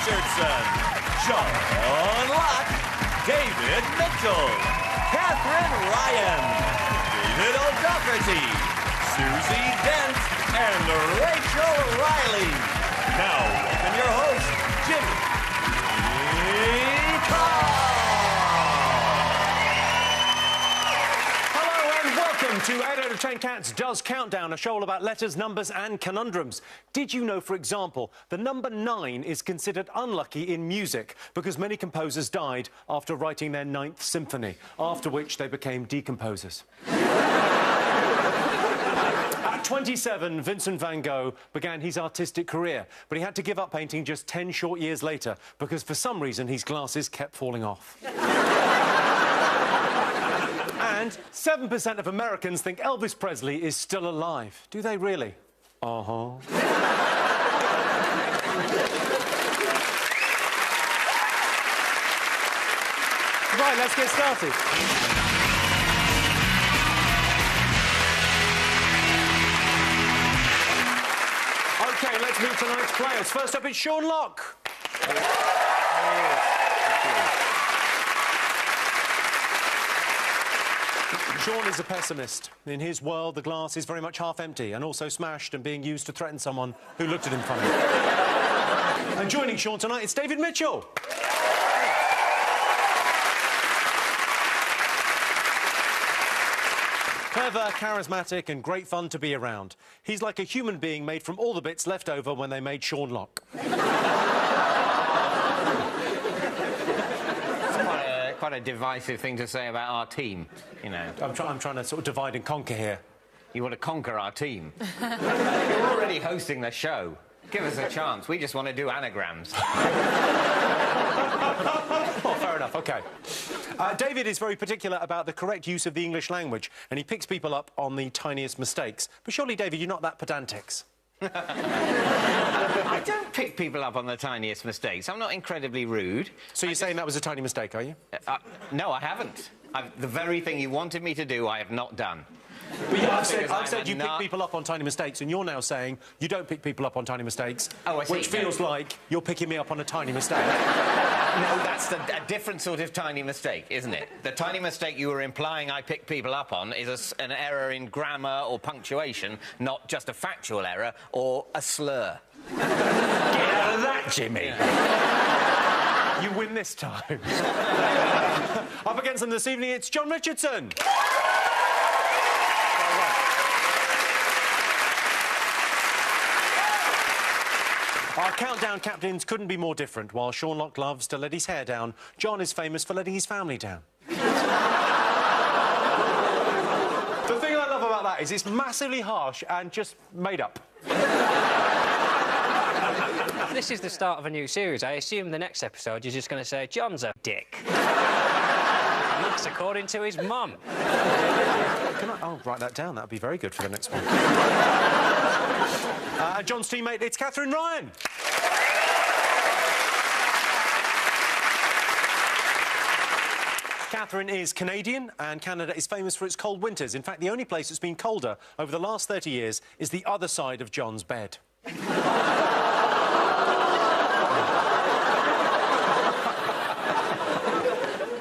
Richardson, John Locke, David Mitchell, Katherine Ryan, David Doherty, Susie Dent, and Rachel Riley. Now, welcome your host, Jimmy Carr. Welcome to 8 out of 10 Cats Does Countdown, a show all about letters, numbers and conundrums. Did you know, for example, the number 9 is considered unlucky in music because many composers died after writing their 9th symphony, after which they became decomposers? At 27, Vincent van Gogh began his artistic career, but he had to give up painting just 10 short years later because for some reason his glasses kept falling off. And 7% of Americans think Elvis Presley is still alive. Do they really? Uh-huh. Right, let's get started. OK, let's meet tonight's players. First up, it's Sean Locke. Sean is a pessimist. In his world, the glass is very much half empty and also smashed and being used to threaten someone who looked at him funny. And joining Sean tonight, it's David Mitchell. Clever, charismatic and great fun to be around. He's like a human being made from all the bits left over when they made Sean Locke. Quite a divisive thing to say about our team, you know. I'm trying to sort of divide and conquer here. You want to conquer our team? You're already hosting the show. Give us a chance. We just want to do anagrams. Oh, fair enough, OK. David is very particular about the correct use of the English language, and he picks people up on the tiniest mistakes. But surely, David, you're not that pedantic. I don't pick people up on the tiniest mistakes. I'm not incredibly rude. So you're saying that was a tiny mistake, are you? No, I haven't. The very thing you wanted me to do, I have not done. But yeah, I've said you pick people up on tiny mistakes, and you're now saying you don't pick people up on tiny mistakes, which feels like you're picking me up on a tiny mistake. No, that's a different sort of tiny mistake, isn't it? The tiny mistake you were implying I pick people up on is an error in grammar or punctuation, not just a factual error or a slur. Get out of that, Jimmy. Yeah. You win this time. Up against them this evening, it's John Richardson. Our countdown captains couldn't be more different. While Sean Locke loves to let his hair down, John is famous for letting his family down. The thing I love about that is it's massively harsh and just made up. This is the start of a new series. I assume the next episode you're just going to say, John's a dick. And that's according to his mum. I'll write that down. That'll be very good for the next one. John's teammate, it's Katherine Ryan. Katherine is Canadian, and Canada is famous for its cold winters. In fact, the only place that's been colder over the last 30 years is the other side of John's bed.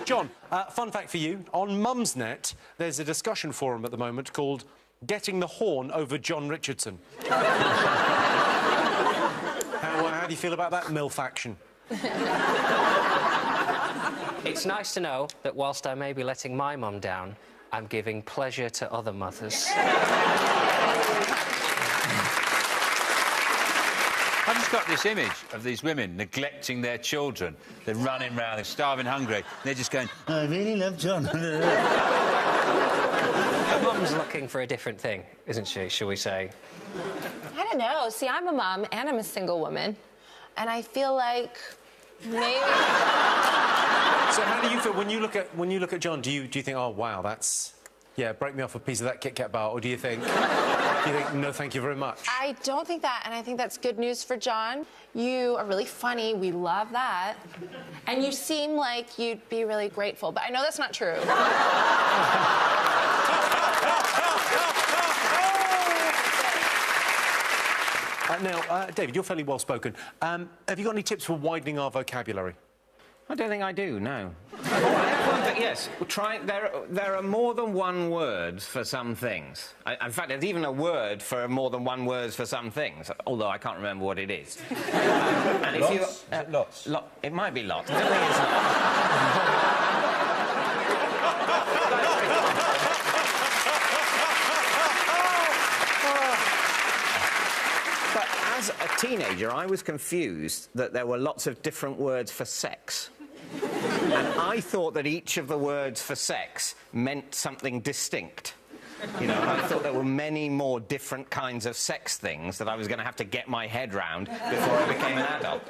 John, fun fact for you. On Mumsnet, there's a discussion forum at the moment called Getting the Horn Over John Richardson. How do you feel about that MILF action? It's nice to know that whilst I may be letting my mum down, I'm giving pleasure to other mothers. I've just got this image of these women neglecting their children. They're running around, they're starving hungry. They're just going, I really love John. Mum's looking for a different thing, isn't she, shall we say? I don't know. See, I'm a mum and I'm a single woman. And I feel like maybe... So how do you feel when you look at John? Do you think, oh wow, that's break me off a piece of that Kit Kat bar, or do you think no, thank you very much? I don't think that, and I think that's good news for John. You are really funny. We love that, and you seem like you'd be really grateful. But I know that's not true. Now, David, you're fairly well-spoken. Have you got any tips for widening our vocabulary? I don't think I do, no. Yes, there are more than one word for some things. In fact, there's even a word for more than one word for some things, although I can't remember what it is. And if Lots? Is it lots? It might be lots. I don't think it's lots. But as a teenager, I was confused that there were lots of different words for sex. And I thought that each of the words for sex meant something distinct. You know, and I thought there were many more different kinds of sex things that I was going to have to get my head round before I became an adult.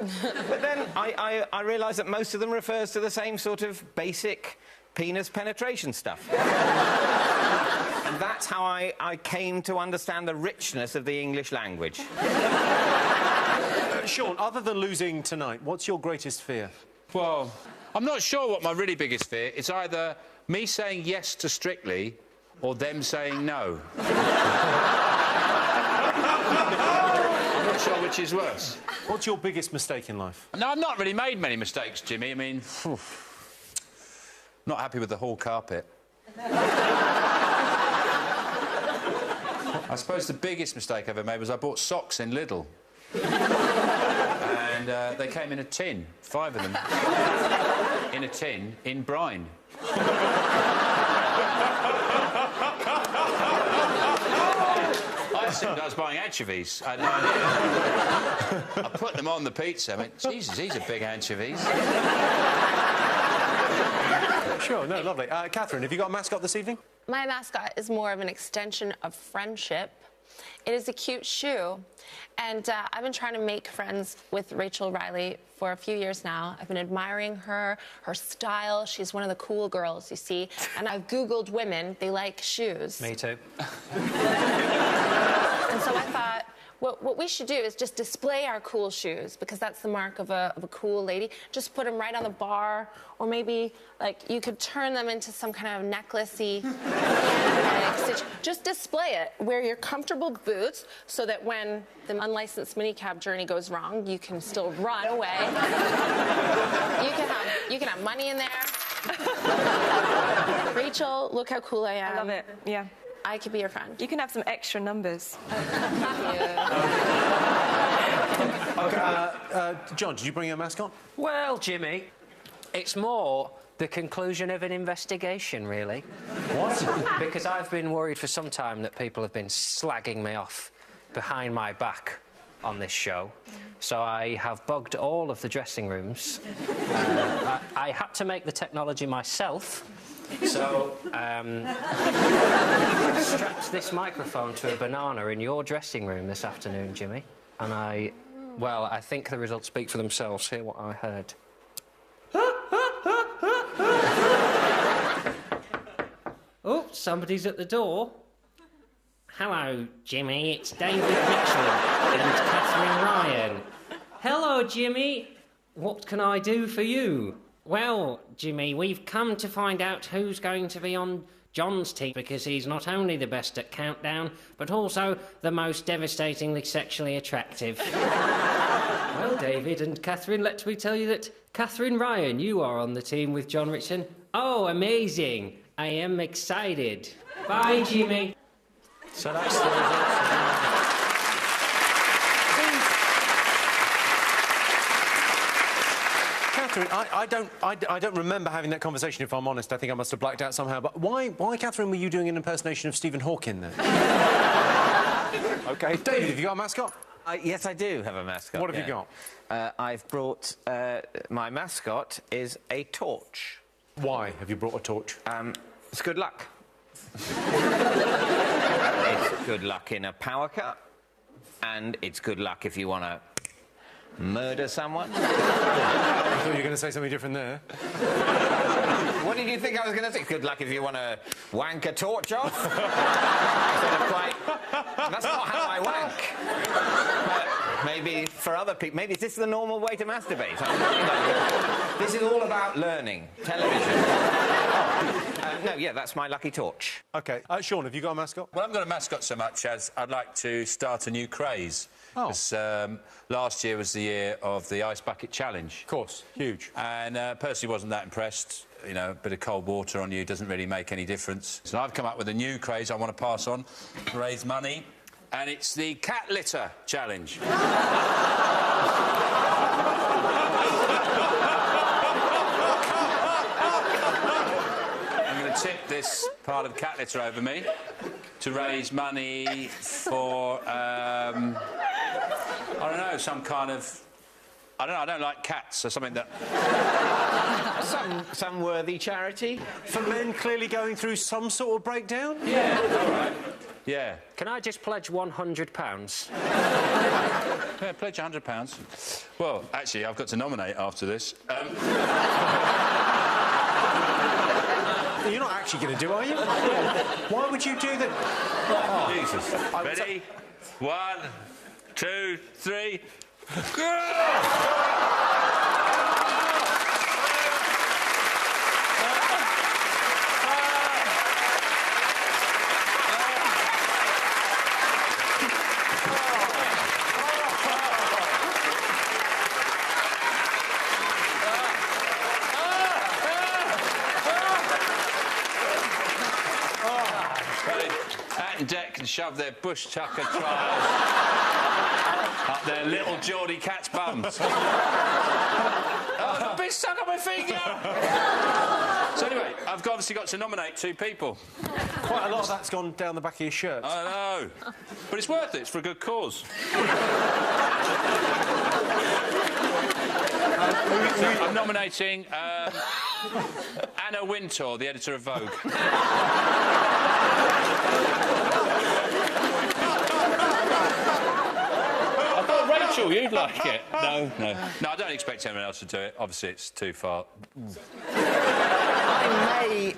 But then I realised that most of them refers to the same sort of basic penis penetration stuff. And that's how I came to understand the richness of the English language. Sean, other than losing tonight, what's your greatest fear? Well, I'm not sure what my really biggest fear is. Either me saying yes to Strictly or them saying no. I'm not sure which is worse. What's your biggest mistake in life? No, I've not really made many mistakes, Jimmy. I mean, not happy with the hall carpet. I suppose the biggest mistake I ever made was I bought socks in Lidl. And they came in a tin, 5 of them. In a tin, in brine. I assumed I was buying anchovies. I had no idea. I put them on the pizza. I mean, Jesus, these are big anchovies. Sure, no, lovely. Katherine, have you got a mascot this evening? My mascot is more of an extension of friendship. It is a cute shoe, and I've been trying to make friends with Rachel Riley for a few years now. I've been admiring her style. She's one of the cool girls, you see. And I've Googled women. They like shoes. Me too. And so I thought, what we should do is just display our cool shoes, because that's the mark of a cool lady. Just put them right on the bar, or maybe, like, you could turn them into some kind of necklace-y stitch. Just display it. Wear your comfortable boots so that when the unlicensed minicab journey goes wrong, you can still run away. You can have money in there. Rachel, look how cool I am. I love it, yeah. I could be your friend. You can have some extra numbers. John, did you bring your mascot? Well, Jimmy, it's more the conclusion of an investigation, really. What? Because I've been worried for some time that people have been slagging me off behind my back on this show. So I have bugged all of the dressing rooms. I had to make the technology myself. So, strapped this microphone to a banana in your dressing room this afternoon, Jimmy. And I think the results speak for themselves. Hear what I heard. Oh, somebody's at the door. Hello, Jimmy. It's David Mitchell and Katherine Ryan. Hello, Jimmy. What can I do for you? Well, Jimmy, we've come to find out who's going to be on John's team, because he's not only the best at Countdown, but also the most devastatingly sexually attractive. Well, David and Katherine, let me tell you that Katherine Ryan, you are on the team with John Richardson. Oh, amazing. I am excited. Bye, Jimmy. So that's the results. Katherine, I don't remember having that conversation, if I'm honest. I think I must have blacked out somehow. But why, Katherine, were you doing an impersonation of Stephen Hawking then? OK. David, have you got a mascot? Yes, I do have a mascot. What have you got? I've brought... my mascot is a torch. Why have you brought a torch? It's good luck. It's good luck in a power cut, and it's good luck if you want to murder someone. I thought you were going to say something different there. What did you think I was going to say? Good luck if you want to wank a torch off. That's not how I wank. But maybe for other people, maybe this is the normal way to masturbate. This is all about learning. Television. No, yeah, that's my lucky torch. OK. Sean, have you got a mascot? Well, I haven't got a mascot so much as I'd like to start a new craze. Oh. 'Cause, last year was the year of the Ice Bucket Challenge. Of course, huge. And personally wasn't that impressed. You know, a bit of cold water on you doesn't really make any difference. So I've come up with a new craze I want to pass on to raise money, and it's the Cat Litter Challenge. I'm going to tip this pile of cat litter over me to raise money for, I don't know, some kind of... I don't know, I don't like cats, so something that... Some worthy charity? For men clearly going through some sort of breakdown? Yeah, all right. Yeah. Can I just pledge £100? Yeah, pledge £100. Well, actually, I've got to nominate after this. You're not actually going to do, are you? Why would you do that? Oh, Jesus. Ready? 1, 2, 3... Hat and Deck can shove their bush tucker trials up their little Geordie cat's bums. Oh, the bitch stuck on my finger! So anyway, I've obviously got to nominate 2 people. Quite a lot of that's gone down the back of your shirt. I know. But it's worth it, it's for a good cause. I'm nominating Anna Wintour, the editor of Vogue. I thought, Rachel, you'd like it. No, no. No, I don't expect anyone else to do it. Obviously, it's too far.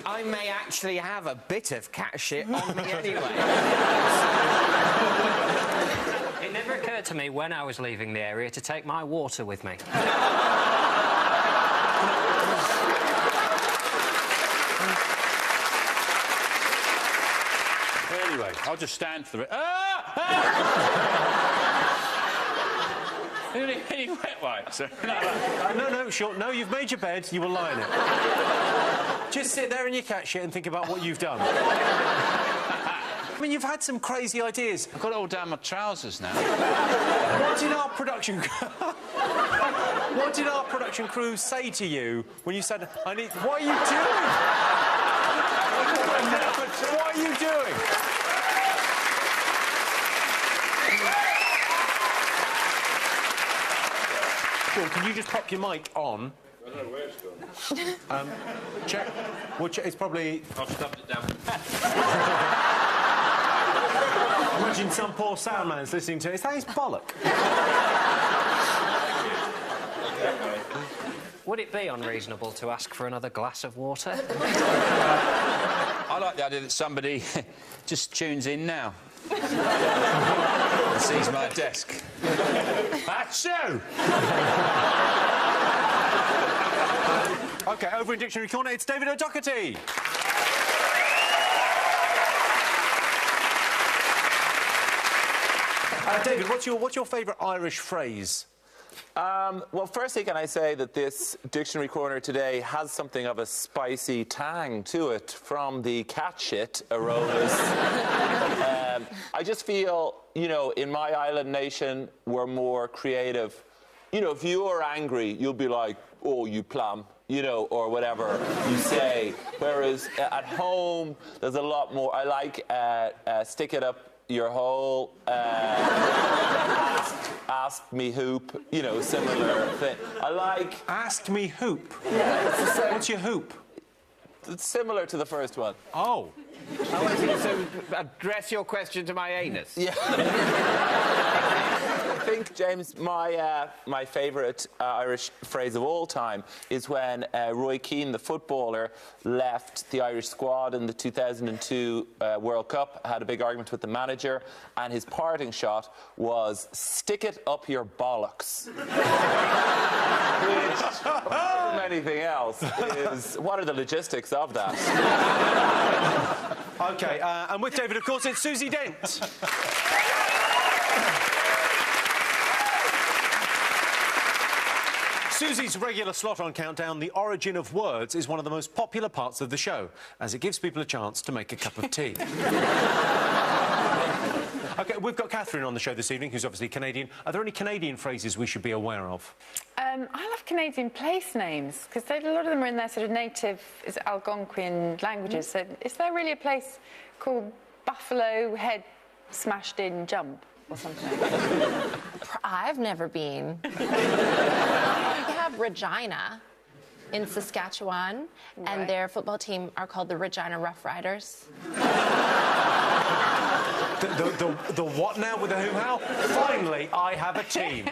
I may actually have a bit of cat shit on me anyway. It never occurred to me when I was leaving the area to take my water with me. Anyway, I'll just stand for it. Any wet wipes? No, sure. No, you've made your bed, you will lie in it. Just sit there in your cat shit and think about what you've done. I mean, you've had some crazy ideas. I've got it all down my trousers now. What did our production... What did our production crew say to you when you said, I need... What are you doing? What are you doing? Sean, can you just pop your mic on? I don't know where it's gone. Check. Well, it's probably... I've stuffed it down. Imagine some poor sound man's listening to it. That is bollock. Would it be unreasonable to ask for another glass of water? I like the idea that somebody just tunes in now. And sees my desk. Achoo! OK, over in Dictionary Corner, it's David Doherty. David, what's your favourite Irish phrase? Well, firstly, can I say that this Dictionary Corner today has something of a spicy tang to it from the cat shit aromas. I just feel, you know, in my island nation, we're more creative. You know, if you're angry, you'll be like, oh, you plum, you know, or whatever you say. Whereas at home, there's a lot more. I like stick it up your hole, ask me hoop, you know, similar thing. I like... Ask me hoop? Yeah, what's your hoop? It's similar to the first one. Oh. So address your question to my anus. Yeah. I think, James, my favourite Irish phrase of all time is when Roy Keane, the footballer, left the Irish squad in the 2002 World Cup, had a big argument with the manager, and his parting shot was, stick it up your bollocks. Which, more than anything else, is, what are the logistics of that? OK, and with David, of course, it's Susie Dent. Susie's regular slot on Countdown, the origin of words, is one of the most popular parts of the show, as it gives people a chance to make a cup of tea. OK, we've got Katherine on the show this evening, who's obviously Canadian. Are there any Canadian phrases we should be aware of? I love Canadian place names, because a lot of them are in their sort of native Algonquian languages. So is there really a place called Buffalo Head Smashed In Jump or something? I've never been. We have Regina in Saskatchewan, and their football team are called the Regina Rough Riders. The what now with the who-how? Finally, I have a team.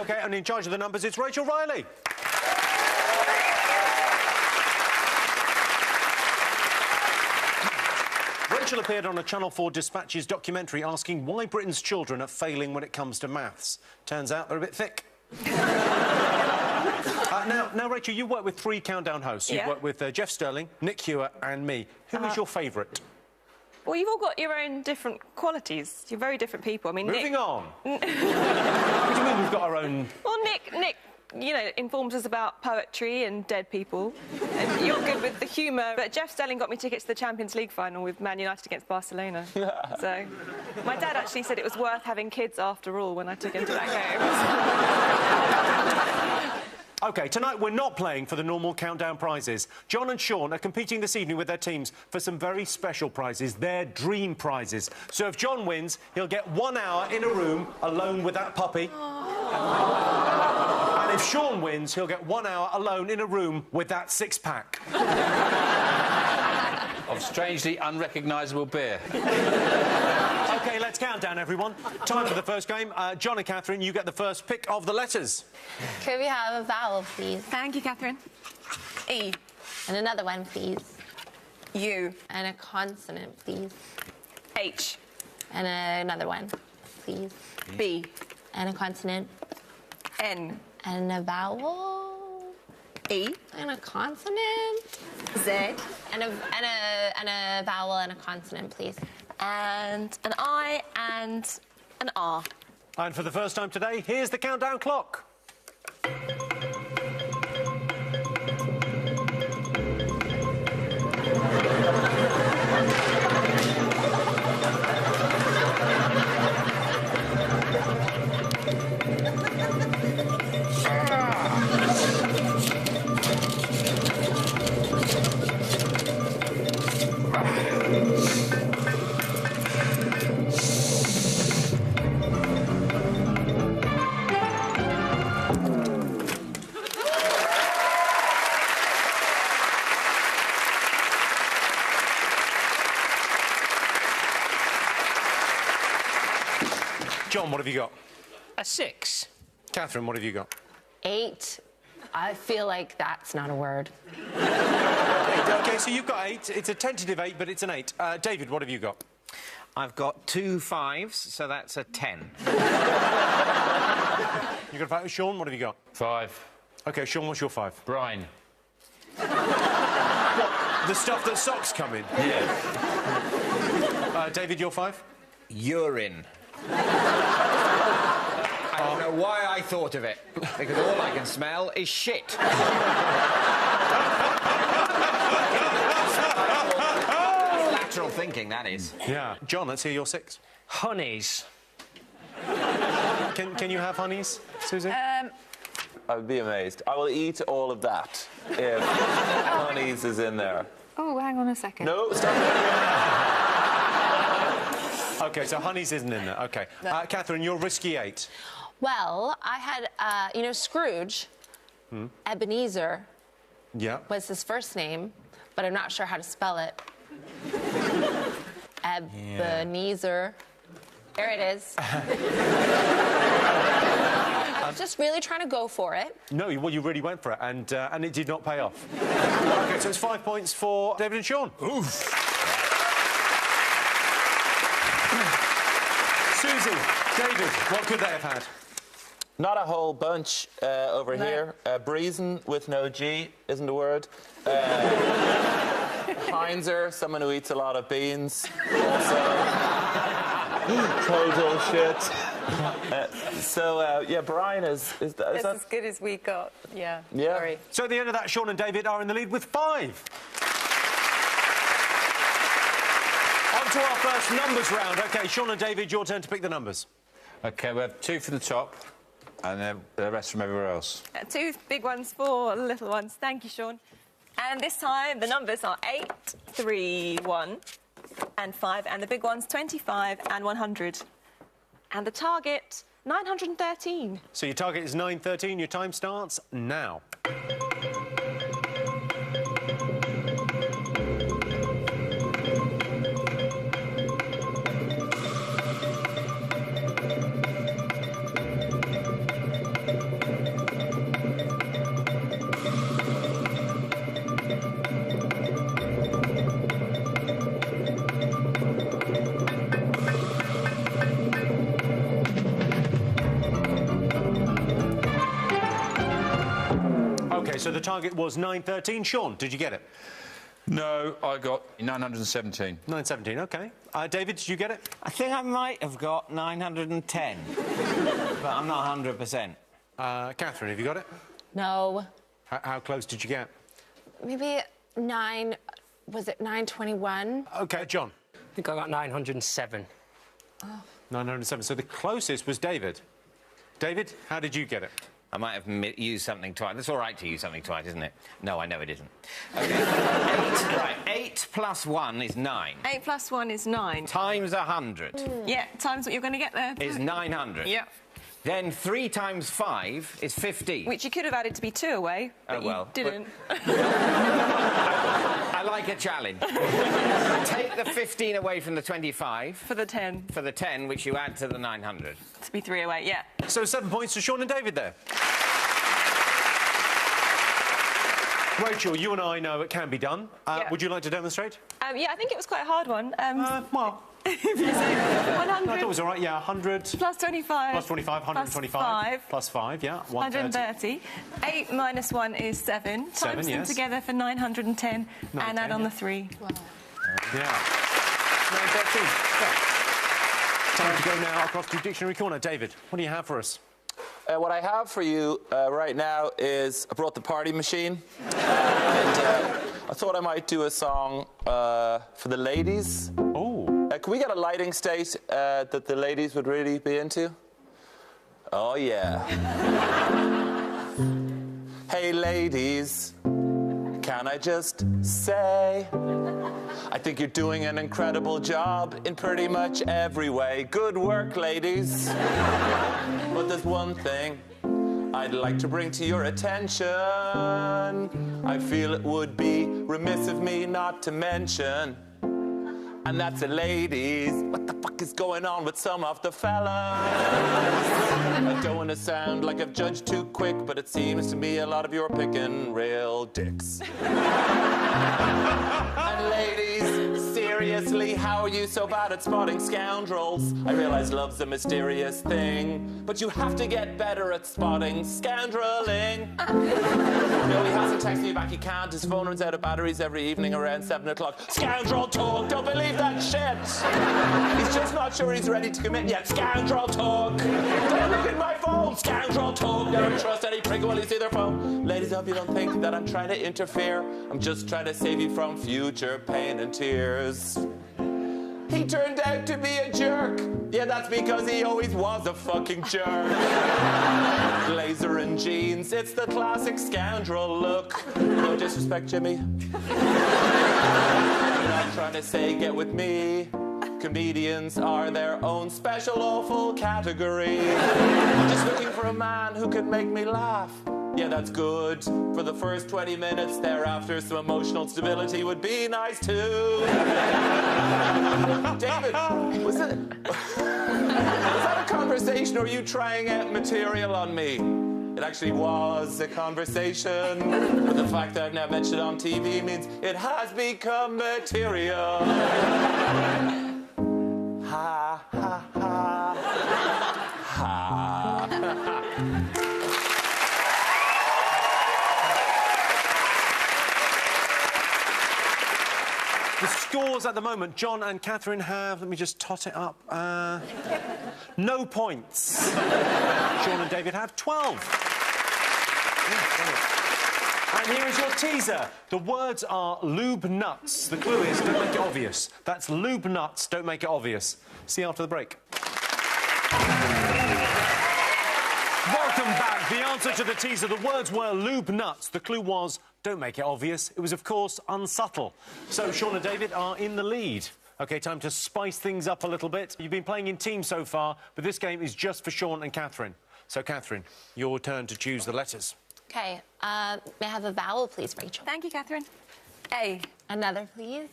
OK, and in charge of the numbers, it's Rachel Riley. Rachel appeared on a Channel 4 Dispatches documentary asking why Britain's children are failing when it comes to maths. Turns out they're a bit thick. Now, Rachel, you work with 3 Countdown hosts. You work with Jeff Sterling, Nick Hewer and me. Who is your favourite? Well, you've all got your own different qualities. You're very different people. I mean, Moving Nick... on. What do you mean we've got our own... Well, Nick, you know, informs us about poetry and dead people. And you're good with the humour. But Jeff Sterling got me tickets to the Champions League final with Man United against Barcelona. So my dad actually said it was worth having kids after all when I took him to that game. OK, tonight we're not playing for the normal Countdown prizes. John and Sean are competing this evening with their teams for some very special prizes, their dream prizes. So if John wins, he'll get 1 hour in a room alone with that puppy. And if Sean wins, he'll get 1 hour alone in a room with that six-pack. Of strangely unrecognisable beer. OK, let's count down, everyone. Time for the first game. John and Katherine, you get the first pick of the letters. Could we have a vowel, please? Thank you, Katherine. E. And another one, please. U. And a consonant, please. H. And another one, please. B. And a consonant. N. And a vowel. E. And a consonant. Z. And a vowel and a consonant, please. And an I and an R. And for the first time today, here's the countdown clock. John, what have you got? A 6. Katherine, what have you got? 8. I feel like that's not a word. OK, so you've got 8. It's a tentative 8, but it's an 8. David, what have you got? I've got 2 5s, so that's a 10. You got a 5? Sean, what have you got? 5. OK, Sean, what's your 5? Brine. What? The stuff that socks come in? Yeah. David, your 5? Urine. I don't know why I thought of it, because all I can smell is shit. Lateral thinking, that is. Yeah. John, let's hear your 6. Honeys. Can you have honeys, Susie? I would be amazed. I will eat all of that if honeys is in there. Oh, hang on a second. No, stop. OK, so honeys isn't in there. OK. Katherine, your risky 8. Well, I had, you know, Scrooge. Ebenezer was his first name, but I'm not sure how to spell it. Ebenezer. There it is. I was just really trying to go for it. No, well, you really went for it, and it did not pay off. OK, so it's 5 points for David and Sean. Oof. Susie, David, what could they have had? Not a whole bunch over here. Breezing with no G isn't a word. Heinzer, someone who eats a lot of beans. Also. Total shit. Yeah, Brian is It's that... as good as we got. Yeah. Yeah. Sorry. So at the end of that, Sean and David are in the lead with 5. On to our first numbers round. OK, Sean and David, your turn to pick the numbers. OK, we have 2 for the top, and then the rest from everywhere else. 2 big ones, 4 little ones. Thank you, Sean. And this time the numbers are 8, 3, 1, and 5, and the big ones 25 and 100. And the target 913. So your target is 9:13. Your time starts now. OK, so the target was 9:13. Sean, did you get it? No, I got 917. 9:17, OK. David, did you get it? I think I might have got 910. But I'm not 100%. Katherine, have you got it? No. How close did you get? Maybe 9... Was it 921? OK, John. I think I got 907. 907. So the closest was David. David, how did you get it? I might have used something twice. It's all right to use something twice, isn't it? No, I know it isn't. OK. 8 plus 1 is 9. 8 plus 1 is 9. Times 100 Yeah, times what you're going to get there. is 900. Yeah. Then 3 times 5 is 15. Which you could have added to be 2 away, but Oh, well, you didn't. I like a challenge. Take the 15 away from the 25. For the 10. For the 10, which you add to the 900. To be 3 away, yeah. So 7 points to Sean and David there. Rachel, you and I know it can be done. Yeah. Would you like to demonstrate? Yeah, I think it was quite a hard one. Well, 100 I thought it was all right. Yeah, 100 plus 25. plus 25, 125 plus 5, yeah, 130. 8 minus 1 is 7. 7, Times them yes. together for 910 and add on yeah. the 3. Yeah. 9:13. Yeah. Time to go now across to Dictionary Corner. David, what do you have for us? What I have for you right now is I brought the party machine. I thought I might do a song for the ladies. Oh. Can we get a lighting state that the ladies would really be into? Oh, yeah. Hey, ladies, can I just say, I think you're doing an incredible job in pretty much every way. Good work, ladies. But there's one thing I'd like to bring to your attention. I feel it would be remiss of me not to mention. And that's the ladies. What the fuck is going on with some of the fellas? I don't want to sound like I've judged too quick, but it seems to me a lot of you are picking real dicks. And ladies, seriously, how are you so bad at spotting scoundrels? I realize love's a mysterious thing, but you have to get better at spotting scoundreling. No, he hasn't texted me back, he can't. His phone runs out of batteries every evening around 7 o'clock. Scoundrel talk, don't believe that shit. He's just not sure he's ready to commit yet. Scoundrel talk. Don't look at my phone. Scoundrel talk. Never trust any prick while you see their phone. Ladies, I hope you don't think that I'm trying to interfere. I'm just trying to save you from future pain and tears. He turned out to be a jerk. Yeah, that's because he always was a fucking jerk. Blazer and jeans, it's the classic scoundrel look. No disrespect, Jimmy. I'm not trying to say get with me. Comedians are their own special awful category. I'm just looking for a man who can make me laugh. Yeah, that's good. For the first 20 minutes thereafter, some emotional stability would be nice too. David, was that a conversation or were you trying out material on me? It actually was a conversation. But the fact that I've now mentioned it on TV means it has become material. Ha, ha, ha. Ha. The scores scores at the moment, John and Katherine have, let me just tot it up, no points. Sean and David have 12. And here is your teaser. The words are lube nuts. The clue is, don't make it obvious. That's lube nuts, don't make it obvious. See you after the break. Welcome back. The answer to the teaser, the words were lube nuts. The clue was, don't make it obvious. It was, of course, unsubtle. So, Sean and David are in the lead. OK, time to spice things up a little bit. You've been playing in teams so far, but this game is just for Sean and Katherine. So, Katherine, your turn to choose the letters. Okay, may I have a vowel, please, Rachel? Thank you, Katherine. A. Another, please.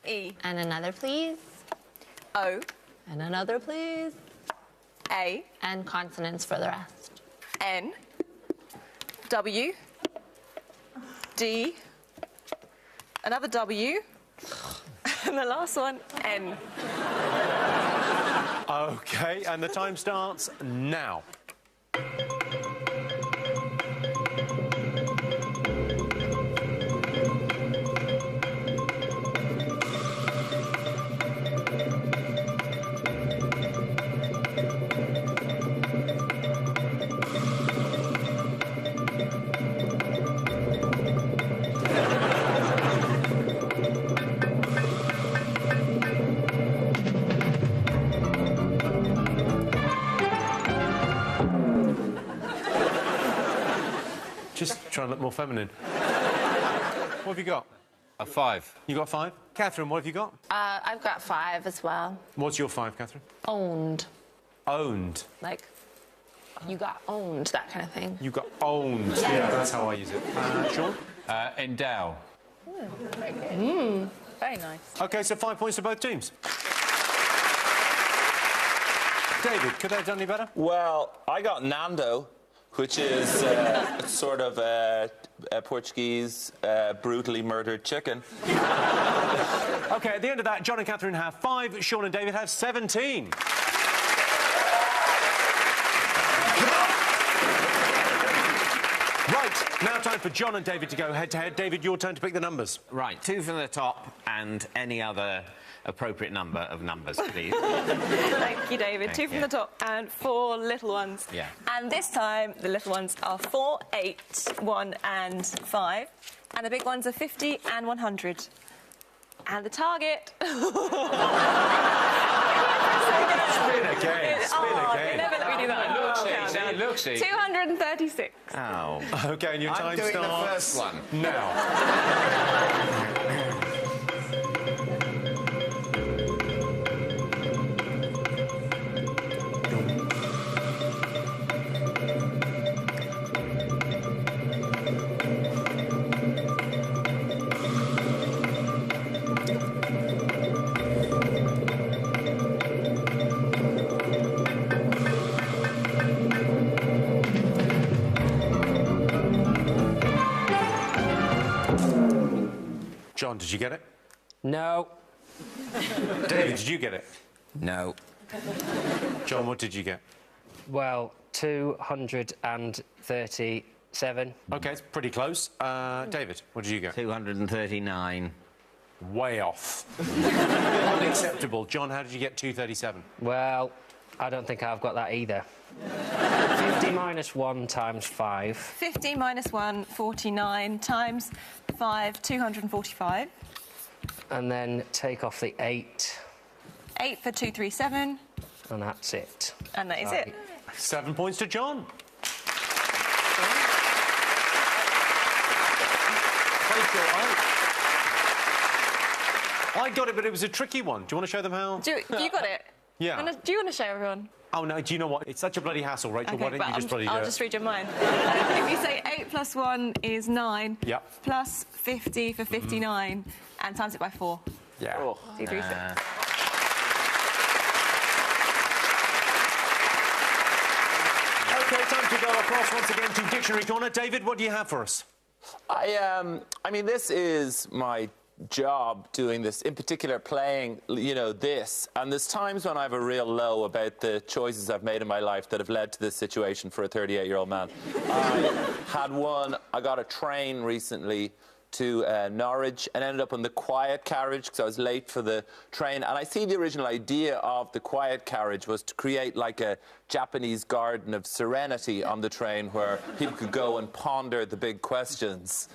E. And another, please. O. And another, please. A. And consonants for the rest. N. W. D. Another W. And the last one, N. OK, and the time starts now. Just trying to look more feminine. What have you got? A 5. You got 5? Katherine, what have you got? I've got 5 as well. What's your 5, Katherine? Owned. Owned. Like, you got owned, that kind of thing. You got owned. Yeah, that's how I use it. Sean? Endow. Very good. Very nice. OK, so 5 points to both teams. David, could they have done any better? Well, I got Nando, which is sort of a Portuguese brutally murdered chicken. OK, at the end of that, John and Katherine have 5, Sean and David have 17. Right, now time for John and David to go head-to-head. David, your turn to pick the numbers. Right, 2 from the top and any other appropriate number of numbers, please. Thank you, David. Thank 2 from you. the top and 4 little ones. Yeah. And this time, the little ones are 4, 8, 1 and 5. And the big ones are 50 and 100. And the target... Spin again, They never let me do that. It looks easy. 236. Oh. OK, and your time I'm doing starts the first one. now. John, did you get it? No. David, did you get it? No. John, what did you get? Well, 237. OK, it's pretty close. David, what did you get? 239. Way off. Unacceptable. John, how did you get 237? Well, I don't think I've got that either. 50 minus 1 times 5. 50 minus 1, 49 times 5, 245. And then take off the 8. 8 for 237. And that's it. And that is it. 7 points to John. I got it, but it was a tricky one. Do you want to show them how? You got it? Yeah. Do you want to show everyone? Oh, no, do you know what? It's such a bloody hassle, Rachel. Okay, Why don't you just bloody do I'll it? just read your mind. If you say 8 plus 1 is 9, Yep. plus 50 for 59, and times it by 4. Yeah. 2, 3, 6. OK, time to go across once again to Dictionary Corner. David, what do you have for us? I mean, this is my job doing this, in particular playing, you know, this. And there's times when I have a real low about the choices I've made in my life that have led to this situation for a 38-year-old man. I had one, I got a train recently to Norwich and ended up on the quiet carriage because I was late for the train. And I see the original idea of the quiet carriage was to create like a Japanese garden of serenity on the train where people could go and ponder the big questions.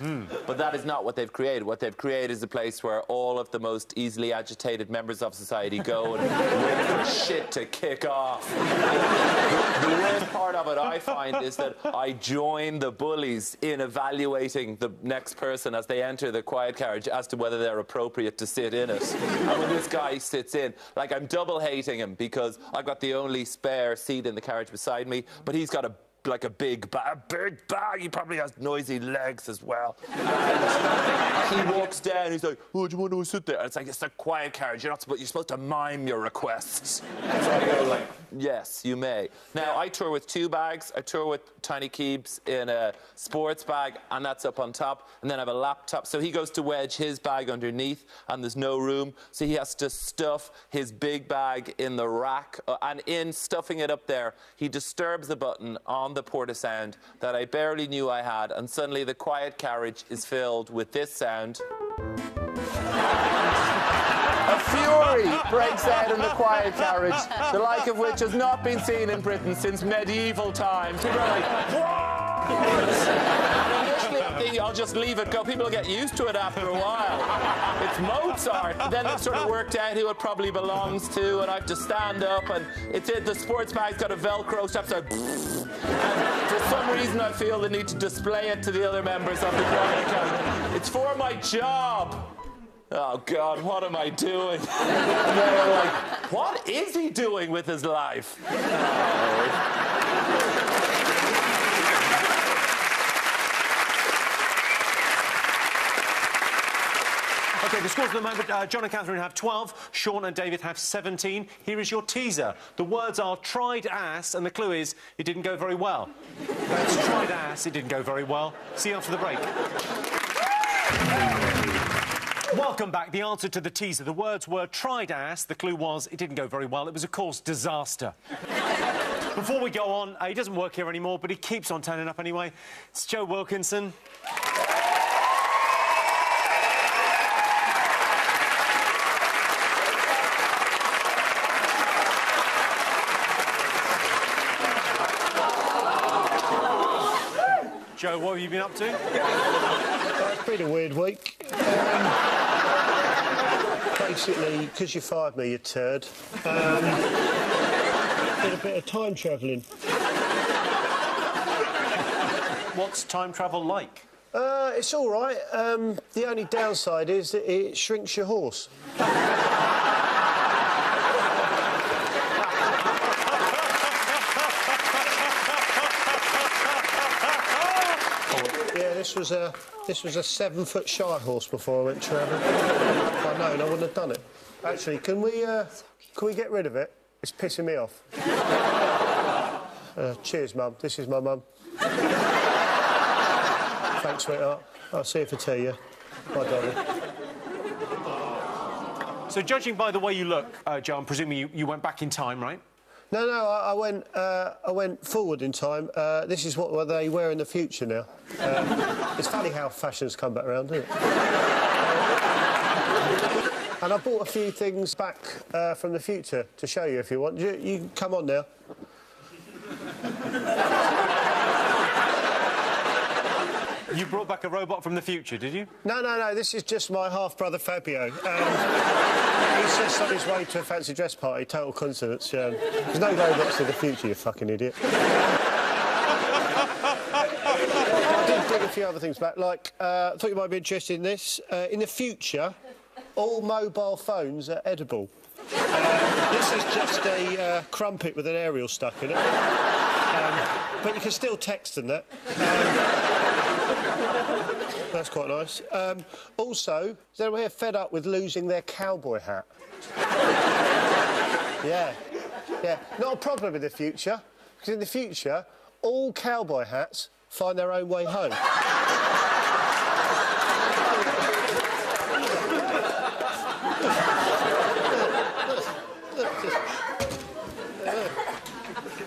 But that is not what they've created. What they've created is a place where all of the most easily agitated members of society go and wait for shit to kick off. The worst part of it, I find, is that I join the bullies in evaluating the next person as they enter the quiet carriage as to whether they're appropriate to sit in it. And when this guy sits in, like, I'm double hating him because I've got the only spare seat in the carriage beside me, but he's got a big bag. He probably has noisy legs as well. And he walks down. He's like, "Oh, do you want to sit there?" And it's like, it's a quiet carriage. You're supposed to mime your requests. So I go like, "Yes, you may." Now I tour with 2 bags. I tour with Tiny Keebs in a sports bag, and that's up on top. And then I have a laptop. So he goes to wedge his bag underneath, and there's no room. So he has to stuff his big bag in the rack. And in stuffing it up there, he disturbs the button on the port of sound that I barely knew I had, and suddenly the quiet carriage is filled with this sound. A fury breaks out in the quiet carriage, the like of which has not been seen in Britain since medieval times. People are like, "What?" And initially I'm thinking, I'll just leave it go. People will get used to it after a while. It's Mozart. Then they've sort of worked out who it probably belongs to, and I have to stand up, and the sports bag's got a Velcro strap, so and for some reason I feel the need to display it to the other members of the quiet carriage. It's for my job. Oh, God, what am I doing? And they were like, what is he doing with his life? OK, the scores at the moment, John and Katherine have 12, Sean and David have 17. Here is your teaser. The words are tried ass, and the clue is it didn't go very well. That's tried ass, it didn't go very well. See you after the break. Welcome back. The answer to the teaser. The words were tried ass. The clue was it didn't go very well. It was, of course, disaster. Before we go on, he doesn't work here anymore, but he keeps on turning up anyway. It's Joe Wilkinson. Joe, what have you been up to? It's been a weird week. Basically, because you fired me, you turd. Did a bit of time travelling. What's time travel like? It's all right. The only downside is that it shrinks your horse. Yeah, this was a 7-foot shy horse before I went travelling. If I'd known, I wouldn't have done it. Actually, can we get rid of it? It's pissing me off. Cheers, Mum. This is my mum. Thanks, sweetheart. I'll see you for tea, yeah? Bye, darling. So, judging by the way you look, Joe, I'm presuming you went back in time, right? No, I went forward in time. This is what they wear in the future now. It's funny how fashion's come back around, isn't it? And I bought a few things back from the future to show you if you want. You come on now. You brought back a robot from the future, did you? No, this is just my half-brother Fabio. He's just on his way to a fancy dress party, total coincidence. There's no robots in the future, you fucking idiot. I did bring a few other things back, like, I thought you might be interested in this. In the future, all mobile phones are edible. This is just a crumpet with an aerial stuck in it. But you can still text and that. That's quite nice. Also, is anyone here fed up with losing their cowboy hat? Yeah. Not a problem in the future, because in the future, all cowboy hats find their own way home.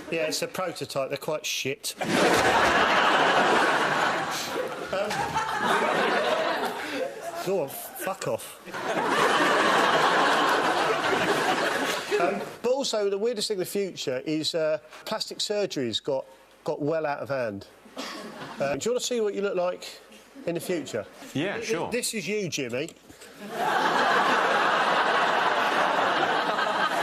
Yeah, it's a prototype. They're quite shit. Go on, fuck off. But also, the weirdest thing in the future is plastic surgery's got well out of hand. Do you want to see what you look like in the future? Yeah, sure. This is you, Jimmy.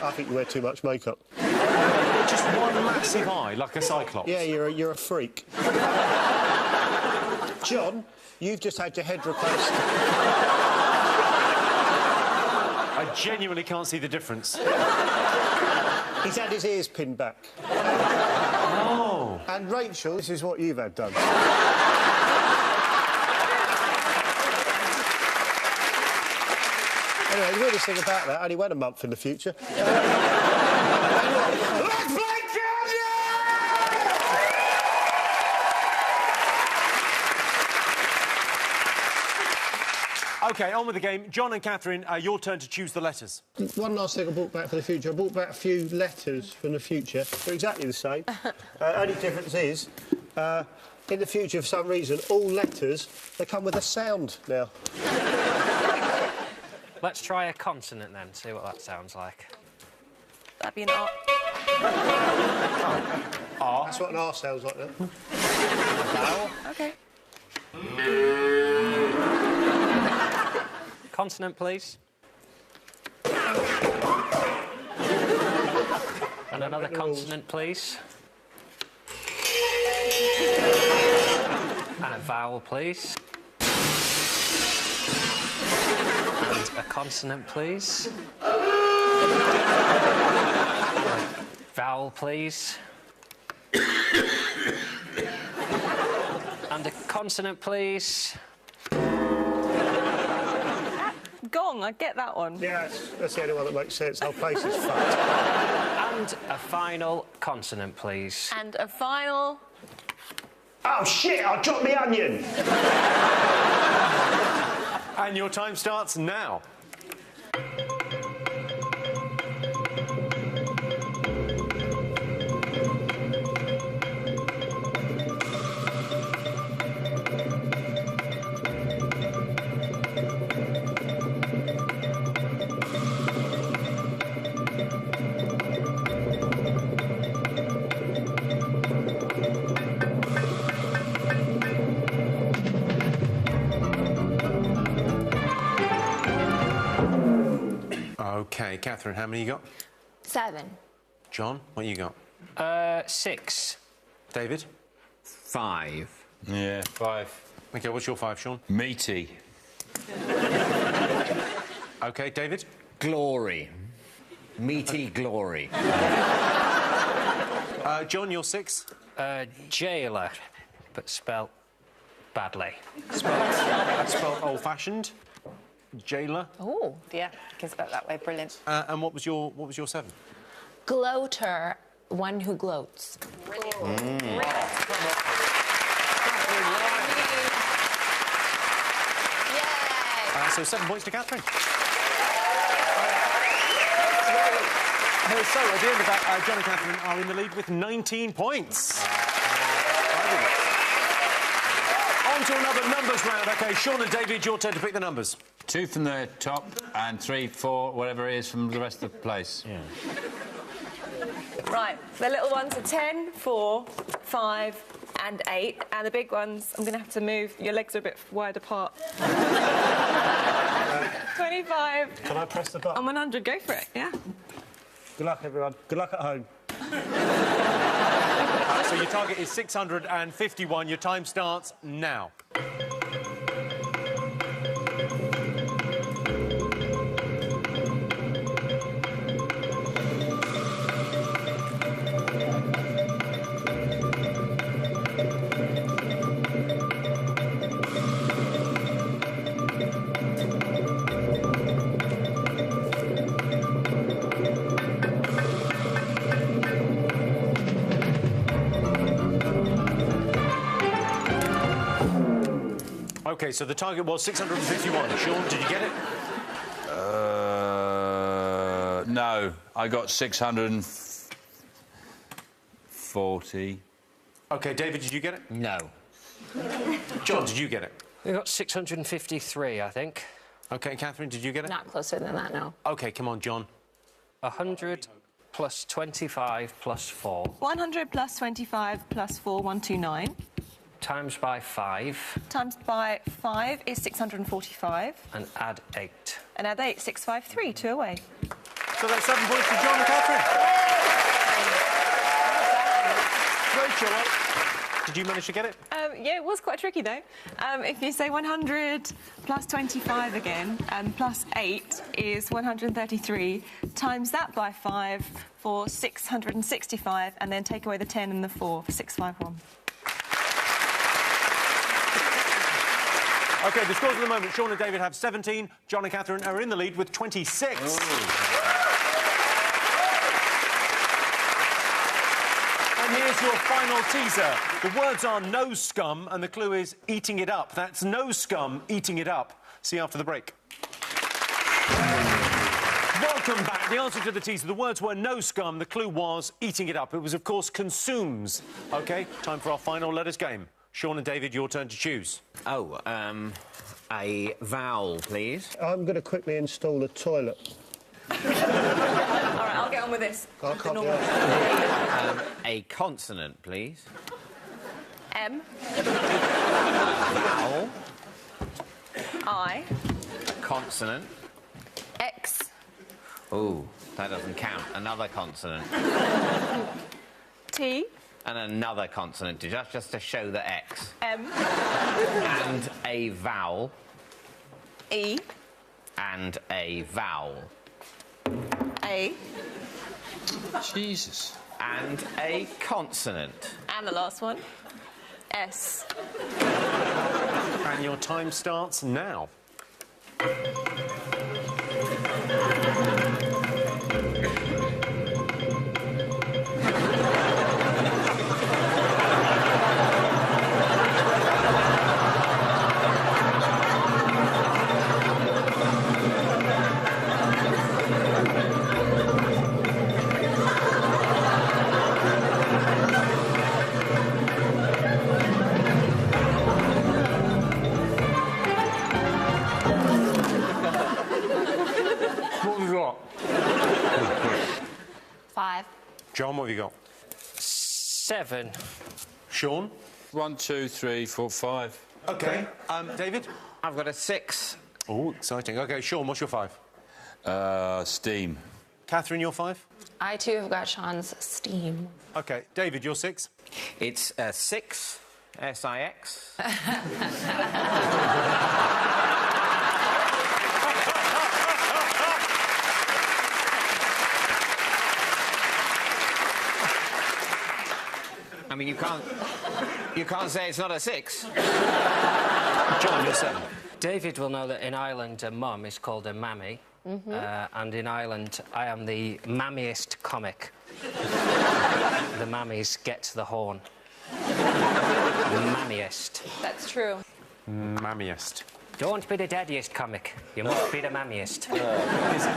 I think you wear too much makeup. Just one massive eye, like a cyclops. Yeah, you're a freak. John, you've just had your head replaced. I genuinely can't see the difference. He's had his ears pinned back. Oh. And Rachel, this is what you've had done. Anyway, the weirdest thing about that, I only went a month in the future. OK, on with the game. John and Katherine, your turn to choose the letters. One last thing I brought back for the future. I brought back a few letters from the future. They're exactly the same. Only difference is, in the future, for some reason, all letters, they come with a sound now. Let's try a consonant then, see what that sounds like. That'd be an R. R. That's what an R sounds like now. Vowel. OK. Consonant, please. And another consonant, please. And a vowel, please. And a consonant, please. Vowel, please. And a consonant, please. Gong, I get that one. Yeah, that's the only one that makes sense. The whole place is fucked. And a final consonant, please. And a final... Oh, shit, I dropped my onion! And your time starts now. OK, Katherine, how many you got? 7. John, what you got? 6. David? 5. Yeah, 5. OK, what's your 5, Sean? Meaty. OK, David? Glory. Meaty glory. John, your 6? Jailer, but spelt badly. Spelled old-fashioned. Jailer. Oh, yeah, you can spell it that way. Brilliant. And what was your 7? Gloater, one who gloats. So 7 points to Katherine. So at the end of that, John and Katherine are in the lead with 19 points. On to another numbers round. OK, Sean and David, your turn to pick the numbers. 2 from the top and 3, 4, whatever it is from the rest of the place. Yeah. Right, the little ones are 10, 4, 5 and 8. And the big ones, I'm going to have to move. Your legs are a bit wide apart. 25. Can I press the button? I'm 100, go for it, yeah. Good luck, everyone. Good luck at home. So your target is 651. Your time starts now. OK, so the target was 651. Sean, did you get it? No, I got 640. OK, David, did you get it? No. John, did you get it? We got 653, I think. OK, Katherine, did you get it? Not closer than that, no. OK, come on, John. 100 plus 25 plus 4. 100 plus 25 plus 4, 129. Times by 5. Times by 5 is 645. And add 8. And add 8, 653, 2 away. So that's 7 points for John and Katherine. Rachel, did you manage to get it? Yeah, it was quite tricky, though. If you say 100 plus 25 again, plus 8 is 133. Times that by 5 for 665, and then take away the 10 and the 4 for 651. OK, the scores at the moment. Sean and David have 17. John and Katherine are in the lead with 26. And here's your final teaser. The words are no scum, and the clue is eating it up. That's no scum, eating it up. See you after the break. Welcome back. The answer to the teaser, the words were no scum. The clue was eating it up. It was, of course, consumes. OK, time for our final letters game. Sean and David, your turn to choose. Oh, a vowel, please. I'm going to quickly install a toilet. All right, I'll get on with this. I can't be A consonant, please. M. Vowel. I. Consonant. X. Ooh, that doesn't count. Another consonant. T. And another consonant, just to show the X. M. And a vowel. E. And a vowel. A. Jesus. And a consonant. And the last one. S. And your time starts now. What have you got? 5. John, what have you got? 7. Sean? 1, 2, 3, 4, 5. OK. David? I've got a 6. Oh, exciting. OK, Sean, what's your 5? Steam. Katherine, your 5? I, too, have got Sean's steam. OK. David, your 6? It's 6. S-I-X. I mean, you can't say it's not a 6. John, your 7. David will know that in Ireland a mum is called a mammy. And in Ireland I am the mammiest comic. The mammies get the horn. Mammiest. That's true. Mammiest. Don't be the daddiest comic. You must be the mammiest.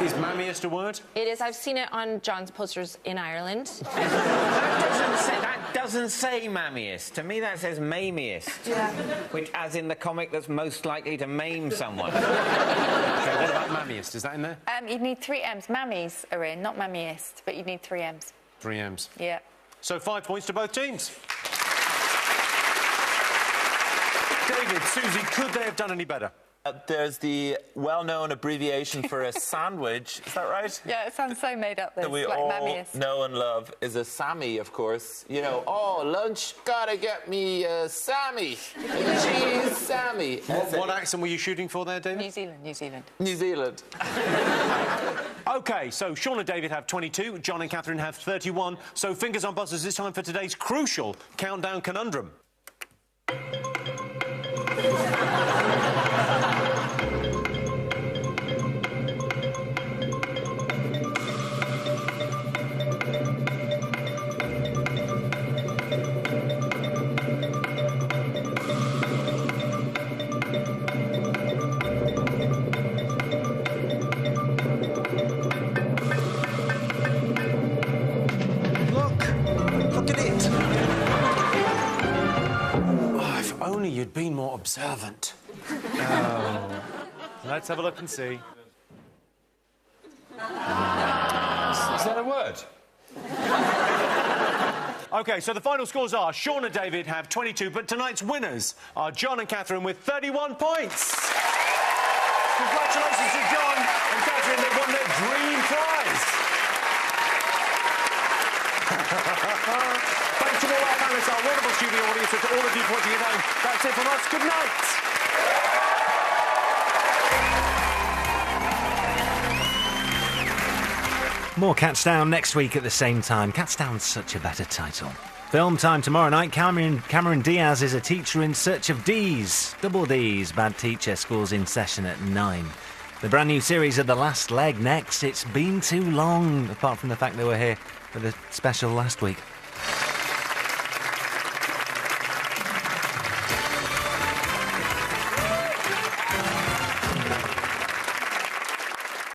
Is mammiest a word? It is. I've seen it on John's posters in Ireland. That doesn't say mammiest. To me, that says maimiest. Yeah. Which, as in the comic that's most likely to maim someone. OK, what about mammiest? Is that in there? You'd need 3 M's. Mammies are in, not mammiest, but you'd need 3 M's. 3 M's. Yeah. So 5 points to both teams. David, Susie, could they have done any better? There's the well-known abbreviation for a sandwich. Is that right? Yeah, it sounds so made up. That we like all mammiest. know and love is a Sammy, of course. You know, oh, lunch, gotta get me a Sammy. A cheese Sammy. What accent were you shooting for there, David? New Zealand, New Zealand. New Zealand. OK, so Sean and David have 22, John and Katherine have 31. So fingers on buzzers, it's time for today's crucial countdown conundrum. Look at it. Oh, if only you'd been more observant. Let's have a look and see. Is that a word? OK, so the final scores are Sean and David have 22, but tonight's winners are John and Katherine with 31 points. Congratulations to John and Katherine, they've won their dream prize. Thanks to all our panelists, our wonderful studio audience, and to all of you watching at home. That's it from us. Good night. More Cats Down next week at the same time. Cats Down's such a better title. Film time tomorrow night. Cameron Diaz is a teacher in search of D's. Double D's. Bad Teacher. School's in session at 9. The brand new series of The Last Leg next. It's been too long, apart from the fact they were here for the special last week.